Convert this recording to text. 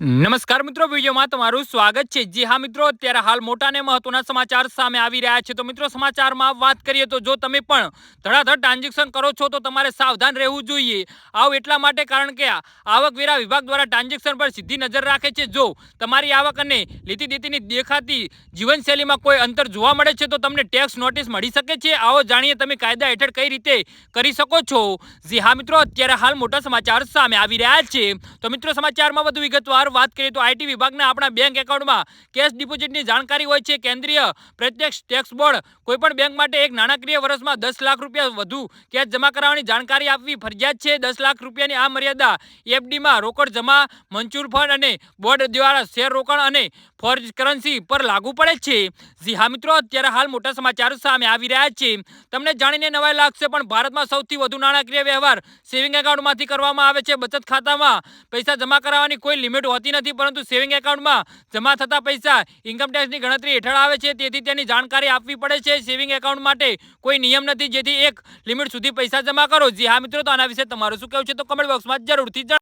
નમસ્કાર મિત્રો, વિડીયોમાં તમારું સ્વાગત છે। જી હા મિત્રો, અત્યારે હાલ મોટા અને મહત્વના સમાચાર સામે આવી રહ્યા છે। તો મિત્રો, સમાચારમાં વાત કરીએ તો જો તમે પણ ધડાધડ ટ્રાન્ઝેક્શન કરો છો તો તમારે સાવધાન રહેવું જોઈએ। આવું એટલા માટે કારણ કે આવકવેરા વિભાગ દ્વારા ટ્રાન્ઝેક્શન પર સીધી નજર રાખે છે। જો તમારી આવક અને લેતી દેતીની દેખાતી જીવનશૈલીમાં કોઈ અંતર જોવા મળે છે તો તમને ટેક્સ નોટિસ મળી શકે છે। આવો જાણીએ તમે કાયદા હેઠળ કઈ રીતે કરી શકો છો। જી હા મિત્રો, અત્યારે હાલ મોટા સમાચાર સામે આવી રહ્યા છે। તો મિત્રો, સમાચારમાં વધુ વિગતવાર વાત કરીએ તો આઈટી વિભાગના આપણા બેંક એકાઉન્ટમાં કેશ ડિપોઝિટની જાણકારી હોય છે। કેન્દ્રીય પ્રત્યક્ષ ટેક્સ બોર્ડ કોઈપણ બેંક માટે એક નાણાકીય વર્ષમાં 10 લાખ રૂપિયા વધુ કેશ જમા કરાવવાની જાણકારી આપવી ફરજિયાત છે। 10 લાખ રૂપિયાની આ મર્યાદા એફડીમાં રોકડ જમા, મન્ચુર ફંડ અને બોર્ડ દ્વારા શેર રોકાણ અને ફોરેજ કરન્સી પર લાગુ પડે છે। જી હા મિત્રો, અત્યારે હાલ મોટા સમાચાર સામે આવી રહ્યા છે। તમને જાણીને નવાઈ લાગશે પણ ભારતમાં સૌથી વધુ નાણાકીય વ્યવહાર સેવિંગ એકાઉન્ટમાંથી કરવામાં આવે છે। બચત ખાતામાં પૈસા જમા કરાવવાની કોઈ લિમિટ હોતી નથી, પરંતુ સેવિંગ એકાઉન્ટમાં જમા થતા પૈસા ઇન્કમ ટેક્સની ગણતરી હેઠળ આવે છે, તેથી તેની જાણકારી આપવી પડે છે। સેવિંગ એકાઉન્ટ માટે કોઈ નિયમ નથી જેથી એક લિમિટ સુધી પૈસા જમા કરો। જી હા મિત્રો, તો આના વિશે તમારું શું કહેવું છે તો કમેન્ટ બોક્સમાં જરૂરથી જણાવો।